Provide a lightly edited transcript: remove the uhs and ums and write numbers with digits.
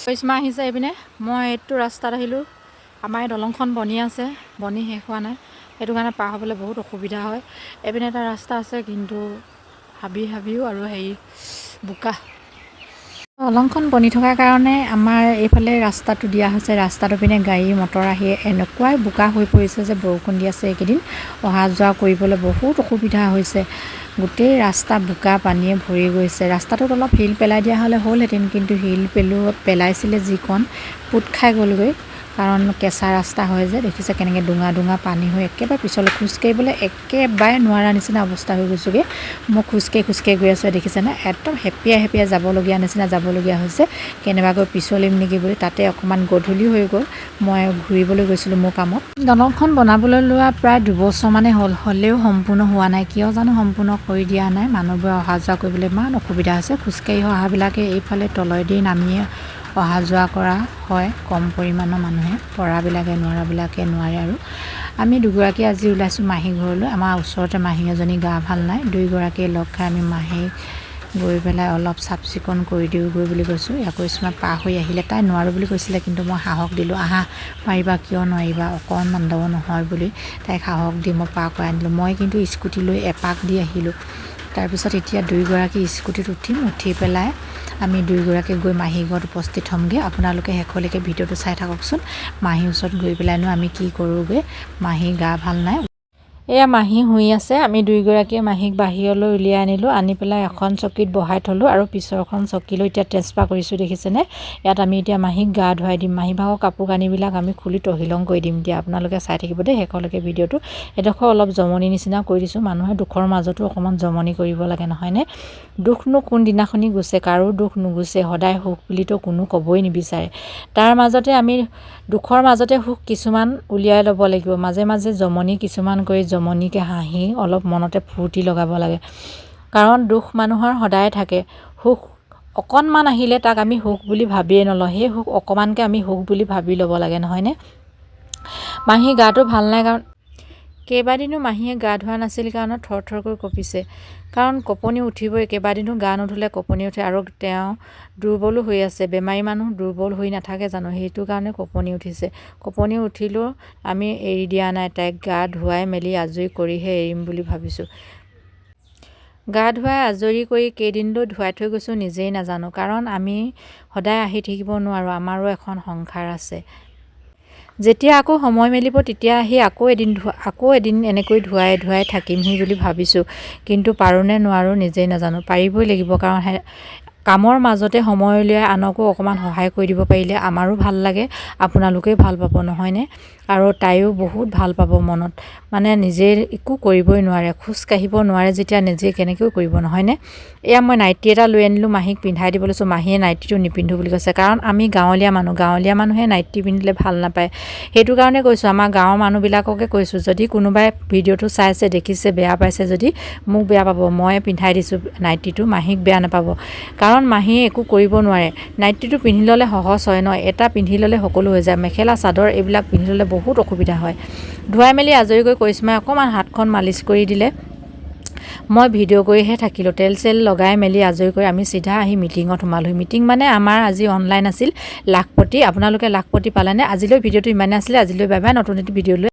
কৰিশ্মা আহিছে এইপিনে মই এইটো ৰাস্তাত আহিলোঁ আমাৰ এই দলংখন বনি আছে বনি শেষ হোৱা নাই সেইটো কাৰণে পাৰ হ'বলৈ বহুত অসুবিধা হয় এইপিনে এটা ৰাস্তা আছে কিন্তু হাবিও আৰু হেৰি বোকা দলংখন বনি থকাৰ কাৰণে আমাৰ এইফালে ৰাস্তাটো দিয়া হৈছে ৰাস্তাটো পিনে গাড়ী মটৰ আহি এনেকুৱাই বোকা হৈ পৰিছে যে বৰষুণ দি আছে এইকেইদিন অহা যোৱা কৰিবলৈ বহুত অসুবিধা হৈছে গোটেই ৰাস্তা বোকা পানীয়ে ভৰি গৈছে ৰাস্তাটোত অলপ শিল পেলাই দিয়া হ'লে হ'লহেঁতেন কিন্তু শিল পেলাইছিলে যিকণ পুত খাই গ'লগৈ কাৰণ কেঁচা ৰাস্তা হয় যে দেখিছে কেনেকৈ ডুঙা পানী হৈ একেবাৰে পিছলৈ খোজকাঢ়িবলৈ একেবাৰে নোৱাৰা নিচিনা অৱস্থা হৈ গৈছোগৈ মই খোজকাঢ়ি গৈ আছোঁ দেখিছেনে একদম হেঁপিয়াই যাবলগীয়া হৈছে কেনেবাকৈ পিছলিম নেকি বুলি তাতে অকণমান গধূলি হৈ গ'ল মই ঘূৰিবলৈ গৈছিলোঁ মোৰ কামত দলংখন বনাবলৈ লোৱা প্ৰায় 2 বছৰমানেই হ'লেও সম্পূৰ্ণ হোৱা নাই কিয় জানো সম্পূৰ্ণ কৰি দিয়া নাই মানুহবোৰে অহা যোৱা কৰিবলৈ ইমান অসুবিধা হৈছে খোজকাঢ়ি অহাবিলাকে এইফালে তলেদি নামিয়ে অহা যোৱা কৰা হয় কম পৰিমাণৰ মানুহে পৰাবিলাকে নোৱাৰে আৰু আমি দুগৰাকী আজি ওলাইছোঁ মাহী ঘৰলৈ আমাৰ ওচৰতে মাহী এজনী গা ভাল নাই দুইগৰাকীয়ে লগ খাই আমি মাহী গৈ পেলাই অলপ চাফ চিকুণ কৰি দিওঁগৈ বুলি কৈছোঁ কৰিশ্মা পাৰ হৈ আহিলে তাই নোৱাৰোঁ বুলি কৈছিলে কিন্তু মই সাহস দিলোঁ আহা পাৰিবা কিয় নোৱাৰিবা অকণমান দব নহয় বুলি তাইক সাহস দি মই পাৰ কৰাই আনিলোঁ মই কিন্তু স্কুটি লৈ এপাক দি আহিলোঁ তাৰপিছত এতিয়া দুইগৰাকী স্কুটিত উঠি পেলাই আমি দুইগৰাকী গৈ মাহী ঘৰত উপস্থিত হ'মগৈ আপোনালোকে শেষলৈকে ভিডিঅ'টো চাই থাককচোন মাহীৰ ওচৰত গৈ পেলাইনো আমি কি কৰোঁগৈ মাহী গা ভাল নাই এয়া মাহী শুই আছে আমি দুইগৰাকীয়ে মাহীক বাহিৰলৈ উলিয়াই আনি পেলাই এখন চকীত বহাই থলোঁ আৰু পিছৰখন চকীলৈ এতিয়া ট্ৰেন্সফাৰ কৰিছোঁ দেখিছেনে ইয়াত আমি এতিয়া মাহীক গা ধুৱাই দিম মাহী ভাগৰ কাপোৰ কানিবিলাক আমি খুলি তহিলং কৰি দিম দিয়া আপোনালোকে চাই থাকিব দেই শেষলৈকে ভিডিঅ'টো এডোখৰ অলপ জমনি নিচিনা কৰি দিছোঁ মানুহে দুখৰ মাজতো অকণমান জমনি কৰিব লাগে নহয়নে দুখনো কোনদিনাখনি গুছে কাৰো দুখ নুগুছে সদায় সুখ বুলিতো কোনো ক'বই নিবিচাৰে তাৰ মাজতে আমি দুখৰ মাজতে সুখ কিছুমান উলিয়াই ল'ব লাগিব মাজে জমনি কিছুমান কৰি জমনিকে হাঁহি অলপ মনতে ফূৰ্তি লগাব লাগে কাৰণ দুখ মানুহৰ সদায় থাকে সুখ অকণমান আহিলে তাক আমি সুখ বুলি ভাবিয়ে নলওঁ সেই সুখ অকণমানকৈ আমি সুখ বুলি ভাবি ল'ব লাগে নহয়নে মাহী গাটো ভাল নাই কাৰণ কেইবাদিনো মাহীয়ে গা ধোৱা নাছিল কাৰণে থৰকৈ কঁপিছে কাৰণ কঁপনি উঠিবই কেইবাদিনো গা নুধুলে কঁপনি উঠে আৰু তেওঁ দুৰ্বলো হৈ আছে বেমাৰী মানুহ দুৰ্বল হৈ নাথাকে জানো সেইটো কাৰণে কঁপনি উঠিছে কঁপনি উঠিলেও আমি এৰি দিয়া নাই তাইক গা ধুৱাই মেলি আজৰি কৰিহে এৰিম বুলি ভাবিছোঁ গা ধুৱাই আজৰি কৰি কেইদিনলৈ ধুৱাই থৈ গৈছোঁ নিজেই নাজানো কাৰণ আমি সদায় আহি থাকিব নোৱাৰোঁ আমাৰো এখন সংসাৰ আছে যেতিয়া আকৌ সময় মেলিব তেতিয়া আহি আকৌ এদিন এনেকৈ ধুৱাই থাকিমহি বুলি ভাবিছোঁ কিন্তু পাৰোঁনে নোৱাৰোঁ নিজেই নাজানো পাৰিবই লাগিব কাৰণ কামৰ মাজতে সময় উলিয়াই আনকো অকণমান সহায় কৰি দিব পাৰিলে আমাৰো ভাল লাগে আপোনালোকেও ভাল পাব নহয়নে আৰু তাইও বহুত ভাল পাব মনত মানে নিজে একো কৰিবই নোৱাৰে খোজ কাঢ়িব নোৱাৰে যেতিয়া নিজে কেনেকৈ কৰিব নহয়নে এয়া মই নাইটি এটা লৈ আনিলোঁ মাহীক পিন্ধাই দিব লৈছোঁ মাহীয়ে নাইটিটো নিপিন্ধো বুলি কৈছে কাৰণ আমি গাঁৱলীয়া মানুহে নাইটি পিন্ধিলে ভাল নাপায় সেইটো কাৰণে কৈছোঁ আমাৰ গাঁৱৰ মানুহবিলাককে কৈছোঁ যদি কোনোবাই ভিডিঅ'টো চাইছে দেখিছে বেয়া পাইছে যদি মোক বেয়া পাব মই পিন্ধাই দিছোঁ নাইটিটো মাহীক বেয়া নাপাব কাৰণ মাহীয়ে একো কৰিব নোৱাৰে নাইটিটো পিন্ধি ল'লে সহজ হয় ন এটা পিন্ধি ল'লে সকলো হৈ যায় মেখেলা চাদৰ এইবিলাক পিন্ধি ল'লে বহুত অসুবিধা হয় ধুৱাই মেলি আজৰি কৰি কৰিশ্মাই অকণমান হাতখন মালিচ কৰি দিলে মই ভিডিঅ' কৰিহে থাকিলোঁ তেল চেল লগাই মেলি আজৰি কৰি আমি চিধা আহি মিটিঙত সোমালোঁ মিটিং মানে আমাৰ আজি অনলাইন আছিল লাখপতি আপোনালোকে লাখপতি পালেনে আজিলৈ ভিডিঅ'টো ইমানে আছিলে আজিলৈ বাই বাই নতুন এটি ভিডিঅ' লৈ